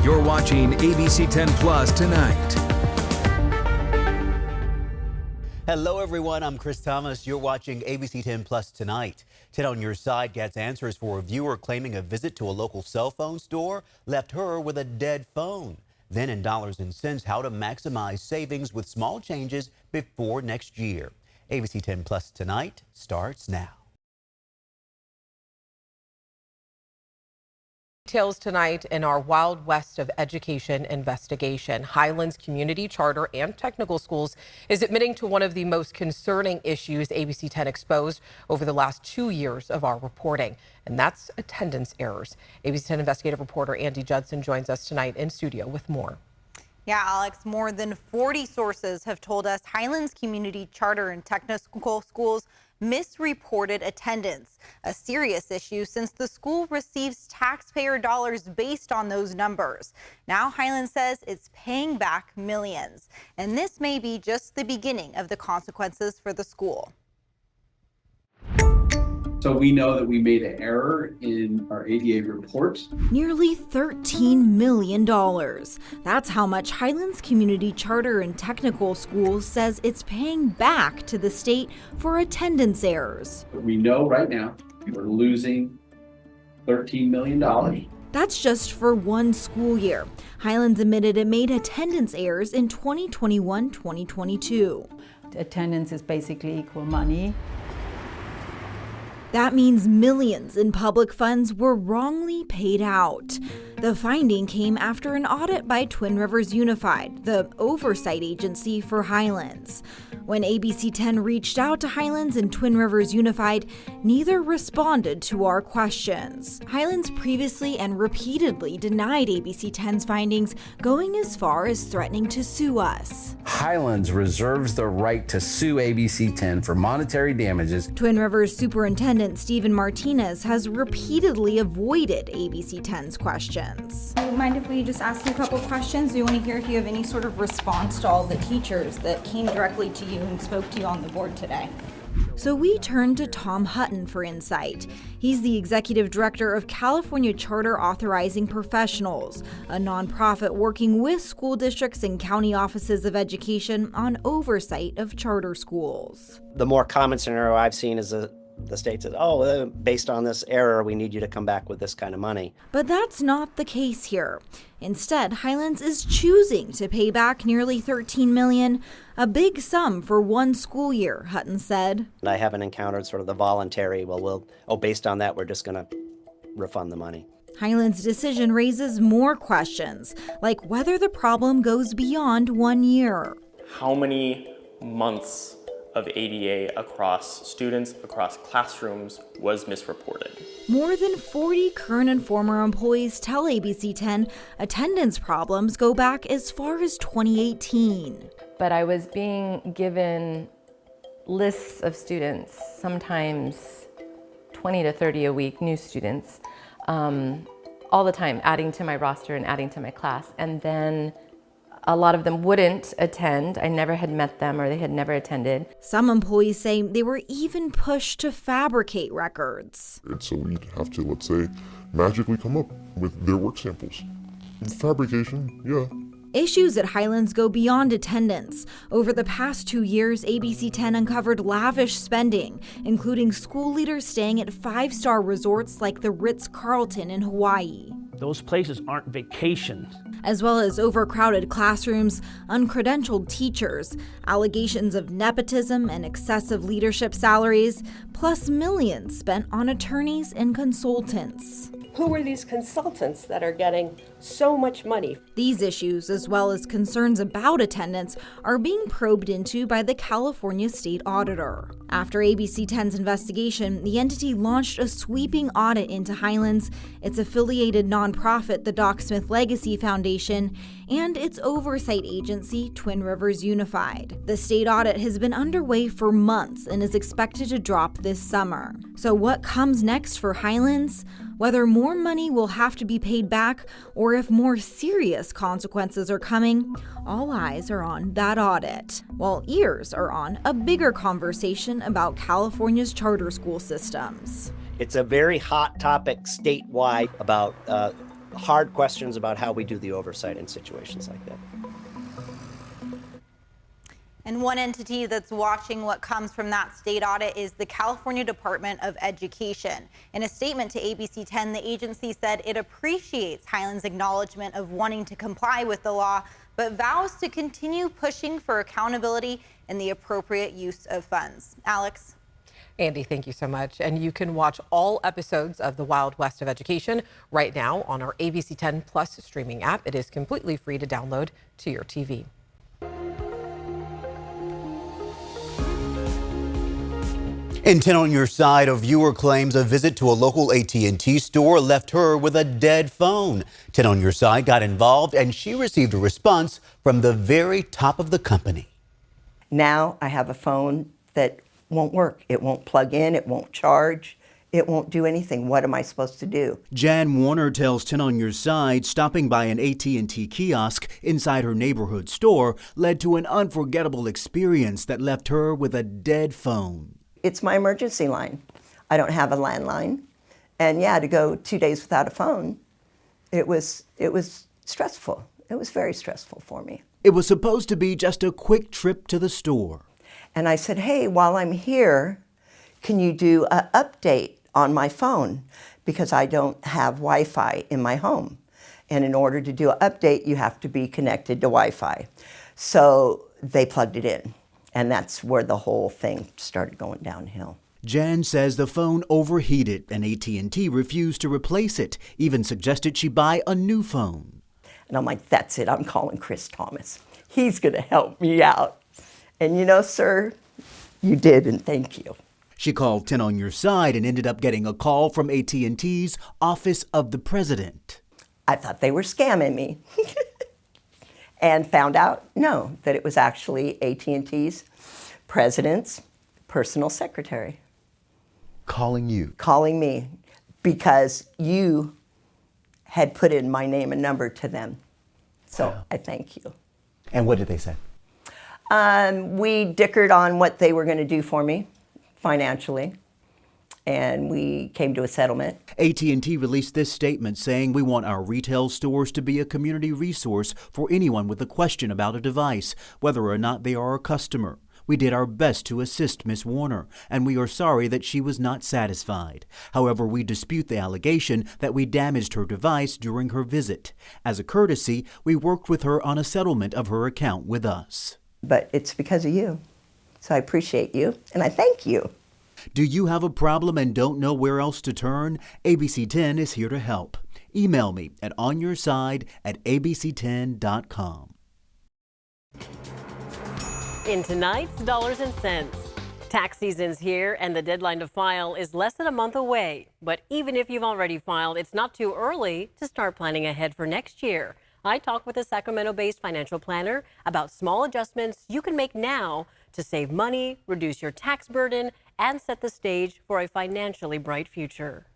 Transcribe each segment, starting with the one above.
You're watching ABC10 Plus tonight. Hello everyone, I'm Chris Thomas. You're watching ABC10 Plus tonight. 10 on your side gets answers for a viewer claiming a visit to a local cell phone store left her with a dead phone. Then in dollars and cents, how to maximize savings with small changes before next year. ABC10 Plus tonight starts now. Details tonight in our Wild West of Education investigation. Highlands Community Charter and Technical Schools is admitting to one of the most concerning issues ABC10 exposed over the last 2 years of our reporting, and that's attendance errors. ABC10 investigative reporter Andy Judson joins us tonight in studio with more. Yeah, Alex, more than 40 sources have told us Highlands Community Charter and Technical Schools misreported attendance, a serious issue since the school receives taxpayer dollars based on those numbers. Now Highlands says it's paying back millions, and this may be just the beginning of the consequences for the school. So we know that we made an error in our ADA report. Nearly $13 million. That's how much Highlands Community Charter and Technical Schools says it's paying back to the state for attendance errors. We know right now we're losing $13 million. That's just for one school year. Highlands admitted it made attendance errors in 2021-2022. Attendance is basically equal money. That means millions in public funds were wrongly paid out. The finding came after an audit by Twin Rivers Unified, the oversight agency for Highlands. When ABC10 reached out to Highlands and Twin Rivers Unified, neither responded to our questions. Highlands previously and repeatedly denied ABC10's findings, going as far as threatening to sue us. Highlands reserves the right to sue ABC10 for monetary damages. Twin Rivers Superintendent Stephen Martinez has repeatedly avoided ABC10's questions. Do you mind if we just ask you a couple questions? We want to hear if you have any sort of response to all the teachers that came directly to you and spoke to you on the board today. So we turned to Tom Hutton for insight. He's the executive director of California Charter Authorizing Professionals, a nonprofit working with school districts and county offices of education on oversight of charter schools. The more common scenario I've seen is the state says, oh, based on this error, we need you to come back with this kind of money. But that's not the case here. Instead, Highlands is choosing to pay back nearly $13 million, a big sum for one school year, Hutton said. And I haven't encountered sort of the voluntary, based on that, we're just going to refund the money. Highlands' decision raises more questions, like whether the problem goes beyond 1 year. How many months of ADA across students, across classrooms was misreported? More than 40 current and former employees tell ABC10 attendance problems go back as far as 2018. But I was being given lists of students, sometimes 20 to 30 a week, new students, all the time, adding to my roster and adding to my class. And then a lot of them wouldn't attend. I never had met them or they had never attended. Some employees say they were even pushed to fabricate records. And so we'd have to, let's say, magically come up with their work samples. Fabrication, yeah. Issues at Highlands go beyond attendance. Over the past 2 years, ABC10 uncovered lavish spending, including school leaders staying at 5-star resorts like the Ritz-Carlton in Hawaii. Those places aren't vacations. As well as overcrowded classrooms, uncredentialed teachers, allegations of nepotism and excessive leadership salaries, plus millions spent on attorneys and consultants. Who are these consultants that are getting so much money? These issues, as well as concerns about attendance, are being probed into by the California State Auditor. After ABC10's investigation, the entity launched a sweeping audit into Highlands, its affiliated nonprofit, the Doc Smith Legacy Foundation, and its oversight agency, Twin Rivers Unified. The state audit has been underway for months and is expected to drop this summer. So what comes next for Highlands? Whether more money will have to be paid back or if more serious consequences are coming, all eyes are on that audit, while ears are on a bigger conversation about California's charter school systems. It's a very hot topic statewide about hard questions about how we do the oversight in situations like that. And one entity that's watching what comes from that state audit is the California Department of Education. In a statement to ABC10, the agency said it appreciates Highlands' acknowledgement of wanting to comply with the law, but vows to continue pushing for accountability and the appropriate use of funds. Alex? Andy, thank you so much. And you can watch all episodes of The Wild West of Education right now on our ABC10 Plus streaming app. It is completely free to download to your TV. In 10 on your side, a viewer claims a visit to a local AT&T store left her with a dead phone. 10 on your side got involved and she received a response from the very top of the company. Now I have a phone that won't work. It won't plug in, it won't charge, it won't do anything. What am I supposed to do? Jan Warner tells 10 on your side stopping by an AT&T kiosk inside her neighborhood store led to an unforgettable experience that left her with a dead phone. It's my emergency line. I don't have a landline. And yeah, to go 2 days without a phone, it was stressful. It was very stressful for me. It was supposed to be just a quick trip to the store. And I said, hey, while I'm here, can you do an update on my phone? Because I don't have Wi-Fi in my home. And in order to do an update, you have to be connected to Wi-Fi. So they plugged it in. And that's where the whole thing started going downhill. Jan says the phone overheated and AT&T refused to replace it, even suggested she buy a new phone. And I'm like, that's it, I'm calling Chris Thomas. He's gonna help me out. And you know, sir, you did, and thank you. She called 10 on your side and ended up getting a call from AT&T's Office of the President. I thought they were scamming me. And found out, no, that it was actually AT&T's president's personal secretary. Calling you? Calling me because you had put in my name and number to them. So wow. I thank you. And what did they say? We dickered on what they were going to do for me financially. And we came to a settlement. AT&T released this statement saying we want our retail stores to be a community resource for anyone with a question about a device, whether or not they are a customer. We did our best to assist Ms. Warner, and we are sorry that she was not satisfied. However, we dispute the allegation that we damaged her device during her visit. As a courtesy, we worked with her on a settlement of her account with us. But it's because of you. So I appreciate you, and I thank you. Do you have a problem and don't know where else to turn? ABC10 is here to help. Email me at onyourside@abc10.com. In tonight's Dollars and Cents, tax season's here and the deadline to file is less than a month away. But even if you've already filed, it's not too early to start planning ahead for next year. I talked with a Sacramento-based financial planner about small adjustments you can make now to save money, reduce your tax burden, and set the stage for a financially bright future.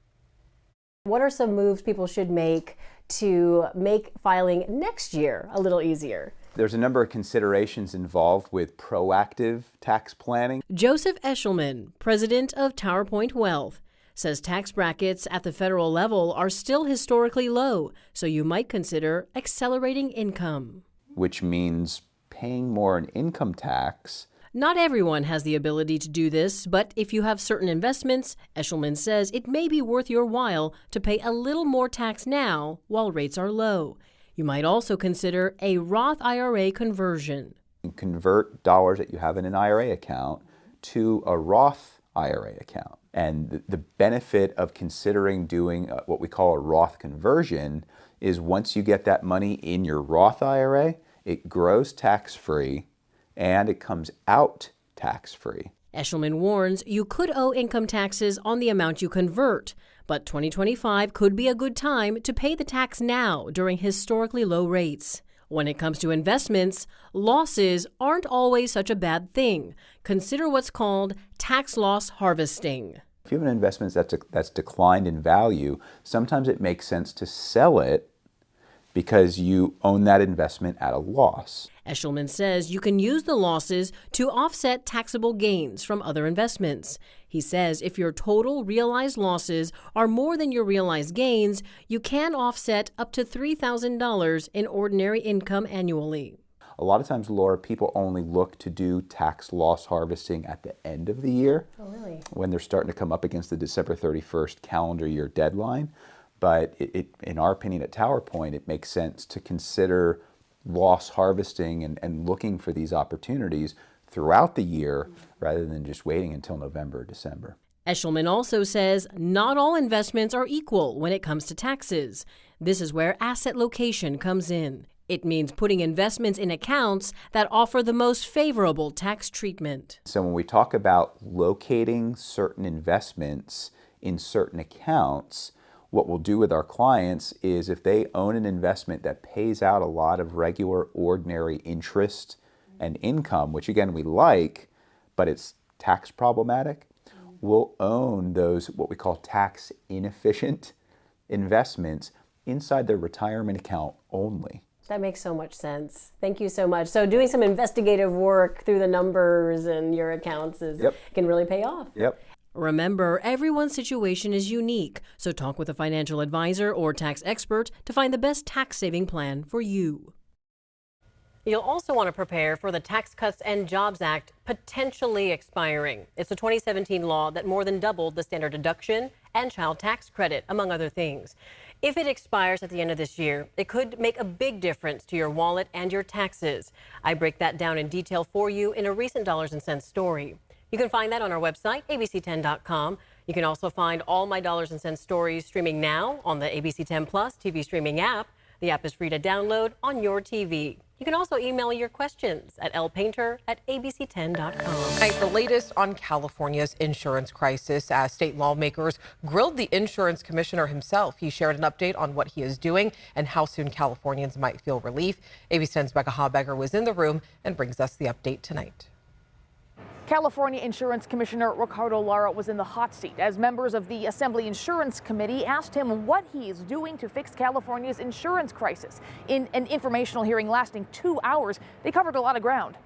What are some moves people should make to make filing next year a little easier? There's a number of considerations involved with proactive tax planning. Joseph Eshelman, president of Tower Point Wealth, says tax brackets at the federal level are still historically low, so you might consider accelerating income. Which means paying more in income tax. Not everyone has the ability to do this, but if you have certain investments, Eshelman says it may be worth your while to pay a little more tax now while rates are low. You might also consider a Roth IRA conversion. You convert dollars that you have in an IRA account to a Roth IRA account. And the benefit of considering doing what we call a Roth conversion is once you get that money in your Roth IRA, it grows tax-free and it comes out tax-free. Eshelman warns you could owe income taxes on the amount you convert, but 2025 could be a good time to pay the tax now during historically low rates. When it comes to investments, losses aren't always such a bad thing. Consider what's called tax loss harvesting. If you have an investment that's declined in value, sometimes it makes sense to sell it because you own that investment at a loss. Eshelman says you can use the losses to offset taxable gains from other investments. He says if your total realized losses are more than your realized gains, you can offset up to $3,000 in ordinary income annually. A lot of times, Laura, people only look to do tax loss harvesting at the end of the year. Oh, really? When they're starting to come up against the December 31st calendar year deadline. But in our opinion at TowerPoint, it makes sense to consider loss harvesting and looking for these opportunities throughout the year rather than just waiting until November or December. Eshelman also says not all investments are equal when it comes to taxes. This is where asset location comes in. It means putting investments in accounts that offer the most favorable tax treatment. So when we talk about locating certain investments in certain accounts, what we'll do with our clients is if they own an investment that pays out a lot of regular, ordinary interest and income, which again we like, but it's tax problematic, we'll own those what we call tax inefficient investments inside their retirement account only. That makes so much sense. Thank you so much. So doing some investigative work through the numbers and your accounts can really pay off. Yep. Remember, everyone's situation is unique, so talk with a financial advisor or tax expert to find the best tax-saving plan for you. You'll also want to prepare for the Tax Cuts and Jobs Act potentially expiring. It's a 2017 law that more than doubled the standard deduction and child tax credit, among other things. If it expires at the end of this year, it could make a big difference to your wallet and your taxes. I break that down in detail for you in a recent Dollars and Cents story. You can find that on our website, ABC10.com. You can also find all my Dollars and Cents stories streaming now on the ABC10 Plus TV streaming app. The app is free to download on your TV. You can also email your questions at lpainter@abc10.com. Tonight, the latest on California's insurance crisis as state lawmakers grilled the insurance commissioner himself. He shared an update on what he is doing and how soon Californians might feel relief. ABC10's Becca Habegger was in the room and brings us the update tonight. California Insurance Commissioner Ricardo Lara was in the hot seat as members of the Assembly Insurance Committee asked him what he is doing to fix California's insurance crisis. In an informational hearing lasting 2 hours, they covered a lot of ground.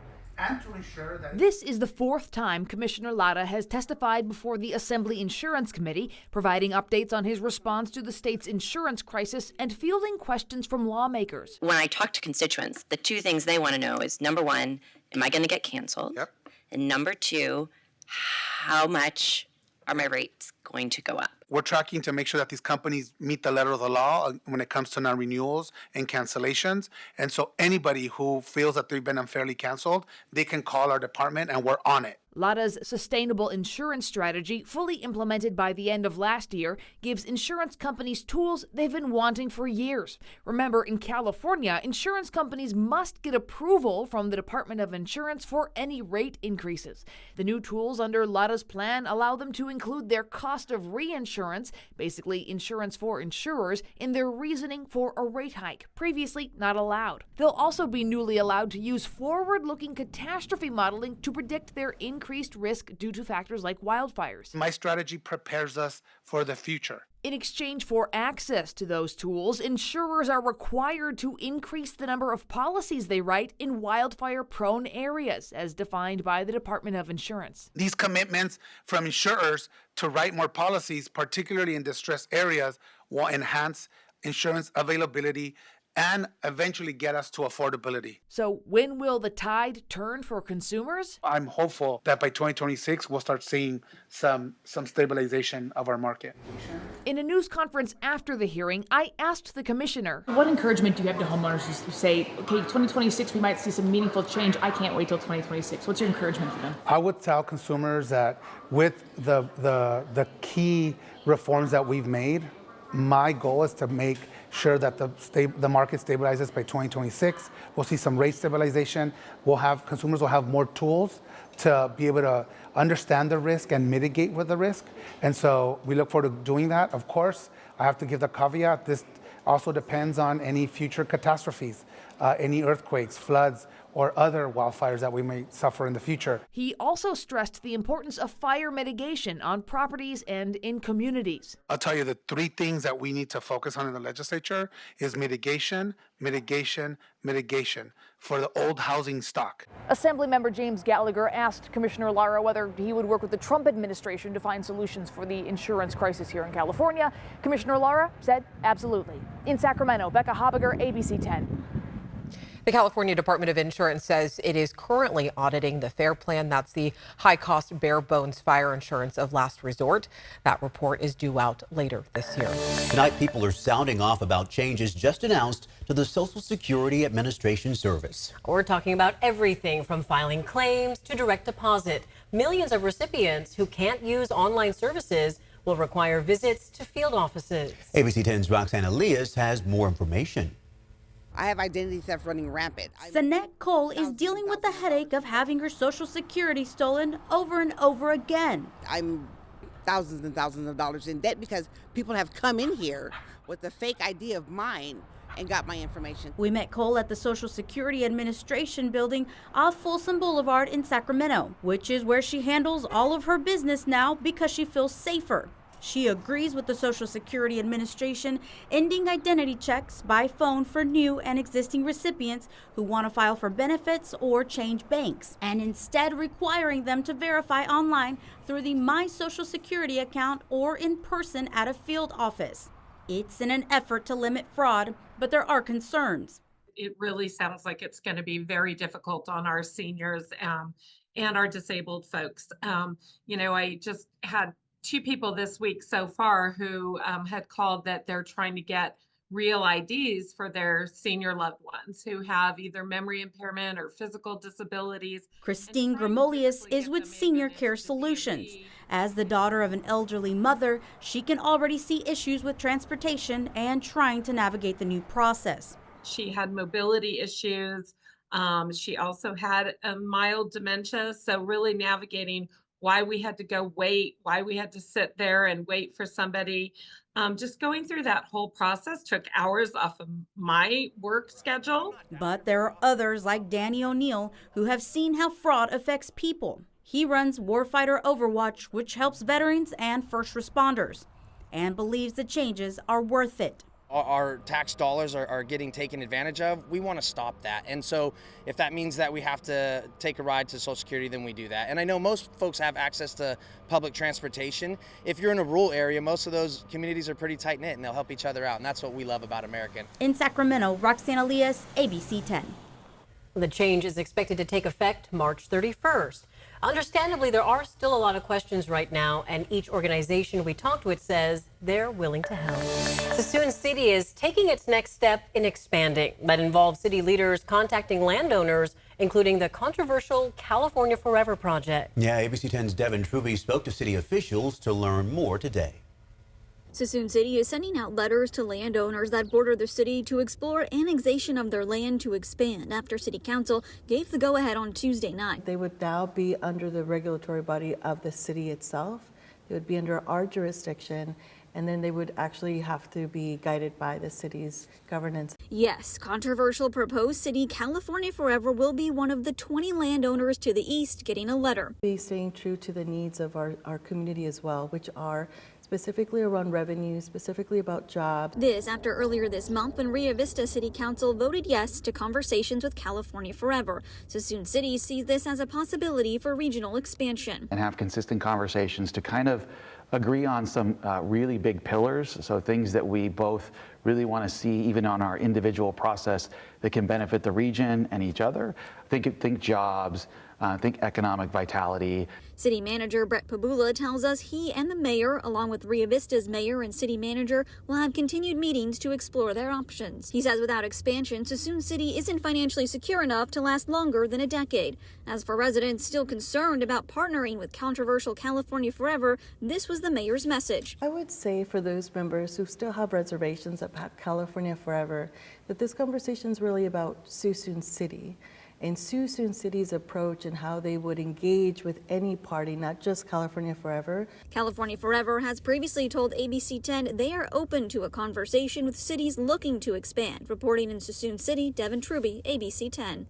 This is the fourth time Commissioner Lara has testified before the Assembly Insurance Committee, providing updates on his response to the state's insurance crisis and fielding questions from lawmakers. When I talk to constituents, the two things they want to know is, number one, am I going to get canceled? Yep. And number two, how much are my rates going to go up? We're tracking to make sure that these companies meet the letter of the law when it comes to non-renewals and cancellations. And so anybody who feels that they've been unfairly canceled, they can call our department and we're on it. Lara's sustainable insurance strategy, fully implemented by the end of last year, gives insurance companies tools they've been wanting for years. Remember, in California, insurance companies must get approval from the Department of Insurance for any rate increases. The new tools under Lara's plan allow them to include their cost of reinsurance, basically insurance for insurers, in their reasoning for a rate hike, previously not allowed. They'll also be newly allowed to use forward-looking catastrophe modeling to predict their increased risk due to factors like wildfires. My strategy prepares us for the future. In exchange for access to those tools, insurers are required to increase the number of policies they write in wildfire-prone areas, as defined by the Department of Insurance. These commitments from insurers to write more policies, particularly in distressed areas, will enhance insurance availability and eventually get us to affordability. So when will the tide turn for consumers? I'm hopeful that by 2026, we'll start seeing some stabilization of our market. In a news conference after the hearing, I asked the commissioner, what encouragement do you have to homeowners to say, okay, 2026, we might see some meaningful change. I can't wait till 2026. What's your encouragement for them? I would tell consumers that with the key reforms that we've made, my goal is to make sure that the market stabilizes by 2026. We'll see some rate stabilization. Consumers will have more tools to be able to understand the risk and mitigate with the risk. And so we look forward to doing that. Of course, I have to give the caveat, this also depends on any future catastrophes. any earthquakes, floods, or other wildfires that we may suffer in the future. He also stressed the importance of fire mitigation on properties and in communities. I'll tell you the three things that we need to focus on in the legislature is mitigation, mitigation, mitigation for the old housing stock. Assemblymember James Gallagher asked Commissioner Lara whether he would work with the Trump administration to find solutions for the insurance crisis here in California. Commissioner Lara said absolutely. In Sacramento, Becca Habiger, ABC 10. The California Department of Insurance says it is currently auditing the FAIR Plan. That's the high-cost bare bones fire insurance of last resort. That report is due out later this year. Tonight, people are sounding off about changes just announced to the Social Security Administration service. We're talking about everything from filing claims to direct deposit. Millions of recipients who can't use online services will require visits to field offices. ABC 10's Roxanne Elias has more information. I have identity theft running rampant. Sanette Cole is dealing with the headache of having her Social Security stolen over and over again. I'm thousands and thousands of dollars in debt because people have come in here with a fake ID of mine and got my information. We met Cole at the Social Security Administration building off Folsom Boulevard in Sacramento, which is where she handles all of her business now because she feels safer. She agrees with the Social Security Administration ending identity checks by phone for new and existing recipients who want to file for benefits or change banks, and instead requiring them to verify online through the My Social Security account or in person at a field office. It's in an effort to limit fraud, but there are concerns. It really sounds like it's going to be very difficult on our seniors and our disabled folks. I just had 2 people this week so far who had called that they're trying to get real IDs for their senior loved ones who have either memory impairment or physical disabilities. Christine Grimolius is with Senior Care Solutions. As the daughter of an elderly mother, she can already see issues with transportation and trying to navigate the new process. She had mobility issues. She also had a mild dementia, so really navigating why we had to go wait, why we had to sit there and wait for somebody. Just going through that whole process took hours off of my work schedule. But there are others like Danny O'Neill who have seen how fraud affects people. He runs Warfighter Overwatch, which helps veterans and first responders, and believes the changes are worth it. Our tax dollars are getting taken advantage of. We want to stop that. And so if that means that we have to take a ride to Social Security, then we do that. And I know most folks have access to public transportation. If you're in a rural area, most of those communities are pretty tight knit and they'll help each other out. And that's what we love about American. In Sacramento, Roxanne Elias, ABC 10. The change is expected to take effect March 31st. Understandably, there are still a lot of questions right now, and each organization we talked with says they're willing to help. Sassoon City is taking its next step in expanding. That involves city leaders contacting landowners, including the controversial California Forever project. Yeah, ABC 10's Devin Truby spoke to city officials to learn more today. Sassoon City is sending out letters to landowners that border the city to explore annexation of their land to expand after City Council gave the go-ahead on Tuesday night. They would now be under the regulatory body of the city itself. They would be under our jurisdiction, and then they would actually have to be guided by the city's governance. Yes, controversial proposed city California Forever will be one of the 20 landowners to the east getting a letter. Be staying true to the needs of our community as well, which are specifically around revenue, specifically about jobs. This after earlier this month when Rio Vista City Council voted yes to conversations with California Forever. Sassoon City sees this as a possibility for regional expansion. And have consistent conversations to kind of agree on some really big pillars, so things that we both really want to see even on our individual process that can benefit the region and each other. Think jobs, think economic vitality. City Manager Brett Pabula tells us he and the mayor, along with Rio Vista's mayor and city manager, will have continued meetings to explore their options. He says without expansion, Sassoon City isn't financially secure enough to last longer than a decade. As for residents still concerned about partnering with controversial California Forever, this was the mayor's message. I would say for those members who still have reservations about California Forever, that this conversation is really about Sassoon City. and Sioux City's approach and how they would engage with any party, not just California Forever. California Forever has previously told ABC10 they are open to a conversation with cities looking to expand. Reporting in Suisun City, Devin Truby, ABC10.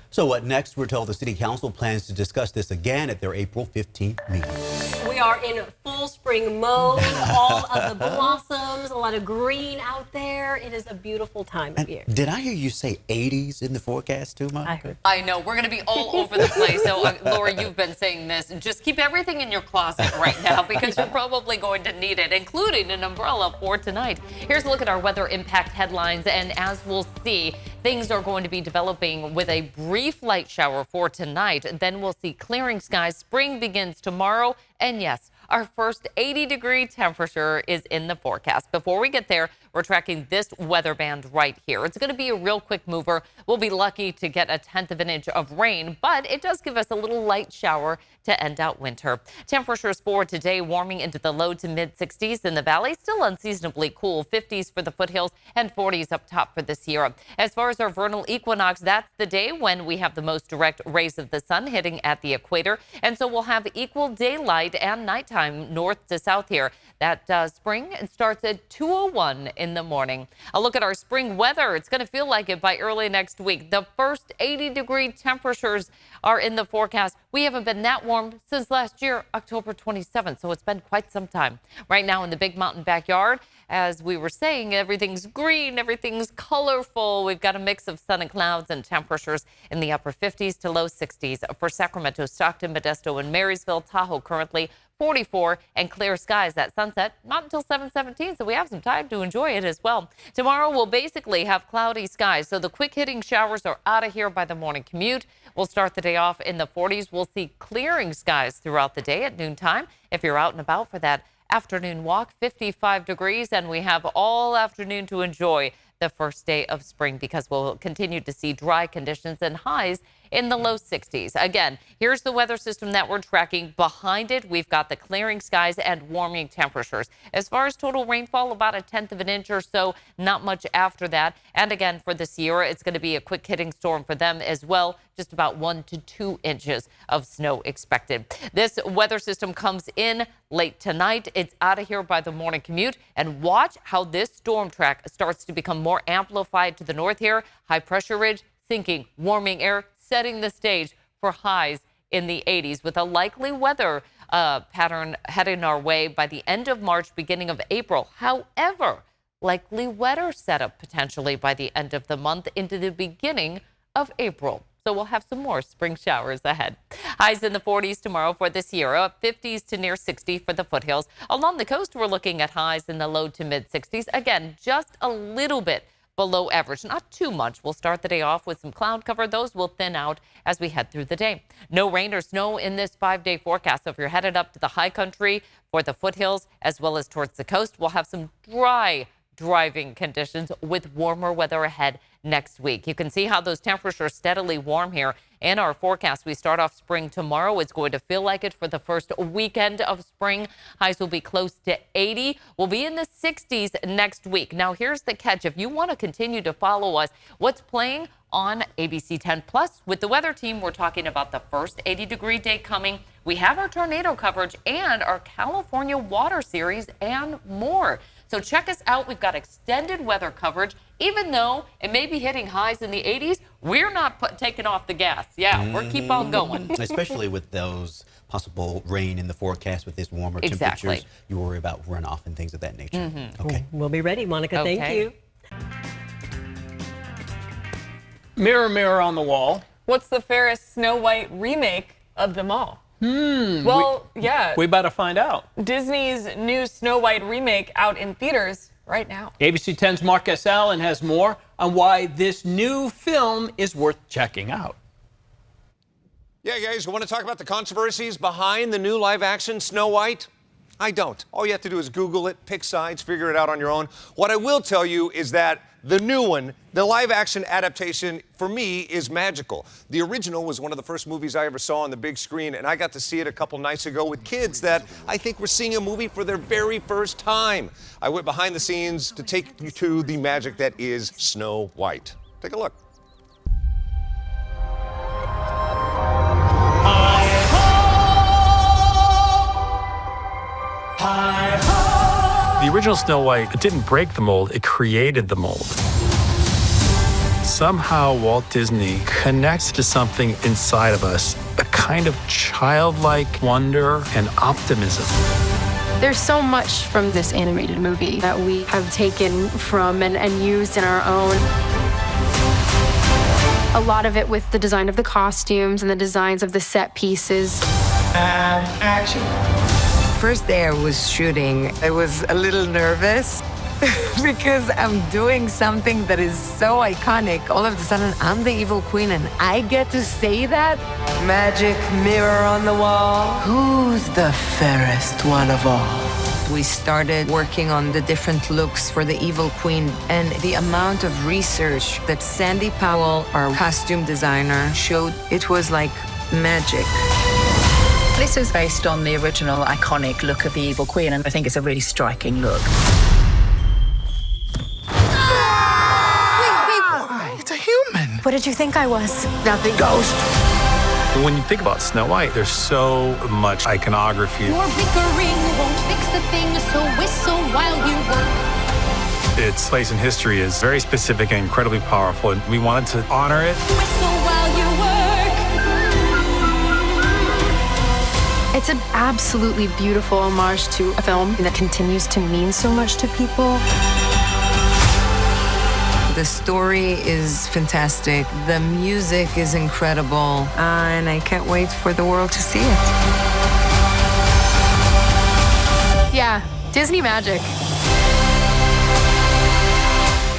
So what next? We're told the City Council plans to discuss this again at their April 15th meeting. We are in full spring mode, all of the blossoms, a lot of green out there. It is a beautiful time of year. Did I hear you say 80s in the forecast too, Monica? I know. We're going to be all over the place. So, Laura, you've been saying this. Just keep everything in your closet right now because you're probably going to need it, including an umbrella for tonight. Here's a look at our weather impact headlines. And as we'll see, things are going to be developing with a brief light shower for tonight. Then we'll see clearing skies. Spring begins tomorrow. And yes, our first 80-degree temperature is in the forecast. Before we get there, we're tracking this weather band right here. It's going to be a real quick mover. We'll be lucky to get 1/10 of an inch of rain, but it does give us a little light shower to end out winter. Temperatures for today warming into the low to mid 60s in the valley, still unseasonably cool, 50s for the foothills and 40s up top for this year. As far as our vernal equinox, that's the day when we have the most direct rays of the sun hitting at the equator. And so we'll have equal daylight and nighttime north to south here. That spring starts at 2:01 in the morning. A look at our spring weather. It's going to feel like it by early next week. The first 80-degree temperatures are in the forecast. We haven't been that warm since last year, October 27th, so it's been quite some time. Right now in the Big Mountain backyard, as we were saying, everything's green, everything's colorful. We've got a mix of sun and clouds and temperatures in the upper 50s to low 60s. For Sacramento, Stockton, Modesto, and Marysville, Tahoe currently 44 and clear skies at sunset, not until 7:17, so we have some time to enjoy it as well. Tomorrow we'll basically have cloudy skies, so the quick hitting showers are out of here by the morning commute. We'll start the day off in the 40s. We'll see clearing skies throughout the day at noontime. If you're out and about for that afternoon walk, 55 degrees, and we have all afternoon to enjoy the first day of spring because we'll continue to see dry conditions and highs in the low 60s. Again, here's the weather system that we're tracking. Behind it, we've got the clearing skies and warming temperatures. As far as total rainfall, about 1/10 of an inch or so, not much after that. And again, for the Sierra, it's going to be a quick hitting storm for them as well. Just about 1 to 2 inches of snow expected. This weather system comes in late tonight. It's out of here by the morning commute. And watch how this storm track starts to become more amplified to the north here. High pressure ridge, sinking, warming air, setting the stage for highs in the 80s with a likely weather pattern heading our way by the end of March, beginning of April. However, likely wetter setup potentially by the end of the month into the beginning of April. So we'll have some more spring showers ahead. Highs in the 40s tomorrow for the Sierra, 50s to near 60 for the foothills. Along the coast, we're looking at highs in the low to mid 60s. Again, just a little bit below average, not too much. We'll start the day off with some cloud cover. Those will thin out as we head through the day. No rain or snow in this 5-day forecast. So if you're headed up to the high country for the foothills as well as towards the coast, we'll have some dry driving conditions with warmer weather ahead next week. You can see how those temperatures steadily warm here in our forecast. We start off spring tomorrow. It's going to feel like it for the first weekend of spring. Highs will be close to 80. We'll be in the 60s next week. Now, here's the catch. If you want to continue to follow us, what's playing on ABC10 Plus with the weather team, we're talking about the first 80-degree day coming. We have our tornado coverage and our California water series and more. So check us out. We've got extended weather coverage. Even though it may be hitting highs in the 80s, we're not taking off the gas. Yeah, we're keep on going. Especially with those possible rain in the forecast with this warmer temperatures. You worry about runoff and things of that nature. Okay. We'll be ready, Monica. Thank you. Mirror, mirror on the wall. What's the fairest Snow White remake of them all? Well, yeah. We better find out. Disney's new Snow White remake out in theaters right now. ABC10's Mark S. Allen has more on why this new film is worth checking out. Yeah, guys, you want to talk about the controversies behind the new live-action Snow White? I don't. All you have to do is Google it, pick sides, figure it out on your own. What I will tell you is that the new one, the live-action adaptation, for me, is magical. The original was one of the first movies I ever saw on the big screen, and I got to see it a couple nights ago with kids that I think were seeing a movie for their very first time. I went behind the scenes to take you to the magic that is Snow White. Take a look. The original Snow White, it didn't break the mold, it created the mold. Somehow Walt Disney connects to something inside of us, a kind of childlike wonder and optimism. There's so much from this animated movie that we have taken from and used in our own. A lot of it with the design of the costumes and the designs of the set pieces. And action. First day I was shooting, I was a little nervous because I'm doing something that is so iconic. All of a sudden, I'm the evil queen and I get to say that? Magic mirror on the wall. Who's the fairest one of all? We started working on the different looks for the evil queen, and the amount of research that Sandy Powell, our costume designer, showed, it was like magic. This is based on the original iconic look of the evil queen, and I think it's a really striking look. It's a human. What did you think I was? Nothing. Ghost. When you think about Snow White, there's so much iconography. Your bickering won't fix a thing, so whistle while you work. Its place in history is very specific and incredibly powerful, and we wanted to honor it. Whistle while you work. It's an absolutely beautiful homage to a film that continues to mean so much to people. The story is fantastic. The music is incredible. And I can't wait for the world to see it. Yeah, Disney magic.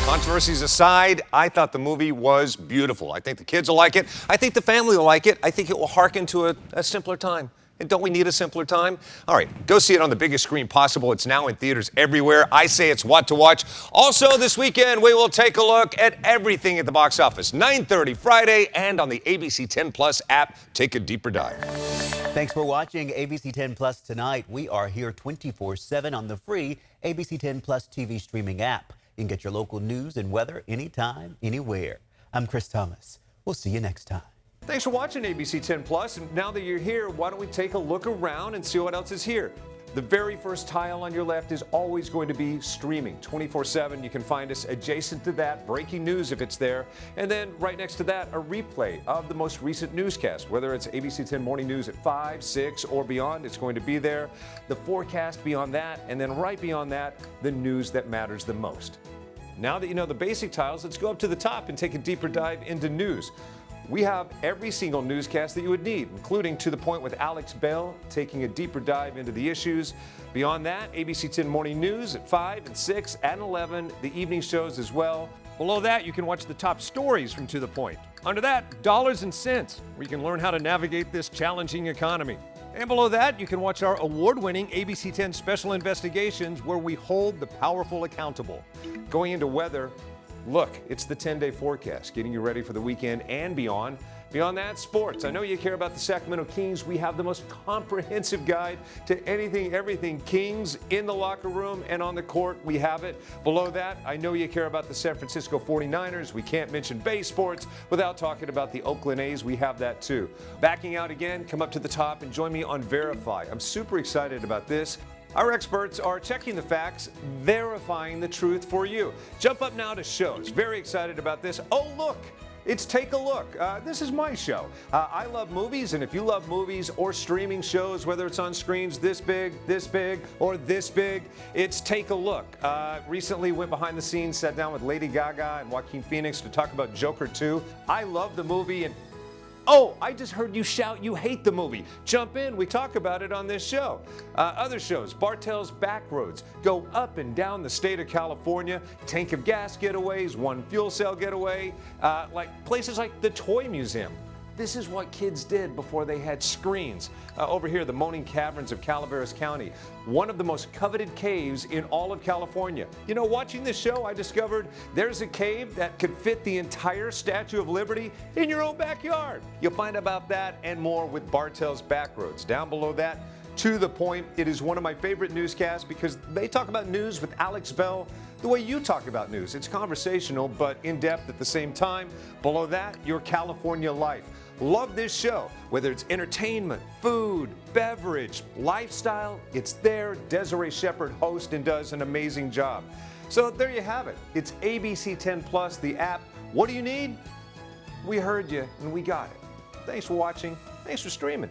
Controversies aside, I thought the movie was beautiful. I think the kids will like it. I think the family will like it. I think it will hearken to a simpler time. And don't we need a simpler time? All right, go see it on the biggest screen possible. It's now in theaters everywhere. I say it's what to watch. Also, this weekend, we will take a look at everything at the box office. 9:30 Friday and on the ABC10 Plus app. Take a deeper dive. Thanks for watching ABC10 Plus Tonight. We are here 24/7 on the free ABC10 Plus TV streaming app. You can get your local news and weather anytime, anywhere. I'm Chris Thomas. We'll see you next time. Thanks for watching ABC10 Plus. And now that you're here, why don't we take a look around and see what else is here? The very first tile on your left is always going to be streaming 24/7. You can find us adjacent to that, breaking news if it's there. And then right next to that, a replay of the most recent newscast. Whether it's ABC10 Morning News at 5, 6, or beyond, it's going to be there. The forecast beyond that, and then right beyond that, the news that matters the most. Now that you know the basic tiles, let's go up to the top and take a deeper dive into news. We have every single newscast that you would need, including To the Point with Alex Bell, taking a deeper dive into the issues. Beyond that, ABC10 Morning News at 5 and 6 and 11, the evening shows as well. Below that, you can watch the top stories from To the Point. Under that, Dollars and Cents, where you can learn how to navigate this challenging economy. And below that, you can watch our award-winning ABC10 Special Investigations, where we hold the powerful accountable. Going into weather, look, it's the 10-day forecast, getting you ready for the weekend and beyond. Beyond that, sports. I know you care about the Sacramento Kings. We have the most comprehensive guide to anything, everything Kings in the locker room and on the court. We have it. Below that, I know you care about the San Francisco 49ers. We can't mention Bay Sports without talking about the Oakland A's. We have that too. Backing out again, come up to the top and join me on Verify. I'm super excited about this. Our experts are checking the facts, verifying the truth for you. Jump up now to shows. Very excited about this. Oh, look. It's Take a Look. This is my show. I love movies, and if you love movies or streaming shows, whether it's on screens this big, or this big, it's Take a Look. Recently went behind the scenes, sat down with Lady Gaga and Joaquin Phoenix to talk about Joker 2. I love the movie, and oh, I just heard you shout you hate the movie. Jump in, we talk about it on this show. Other shows, Bartell's Backroads, go up and down the state of California, tank of gas getaways, one fuel cell getaway, like places like the Toy Museum. This is what kids did before they had screens. Over here, the Moaning Caverns of Calaveras County, one of the most coveted caves in all of California. You know, watching this show, I discovered there's a cave that could fit the entire Statue of Liberty in your own backyard. You'll find about that and more with Bartell's Backroads. Down below that, To the Point. It is one of my favorite newscasts because they talk about news with Alex Bell the way you talk about news. It's conversational, but in depth at the same time. Below that, Your California Life. love this show, whether it's entertainment, food, beverage, lifestyle, it's there. Desiree Shepherd hosts and does an amazing job. So there you have it. It's ABC10 Plus, the app. What do you need? We heard you and we got it. Thanks for watching. Thanks for streaming.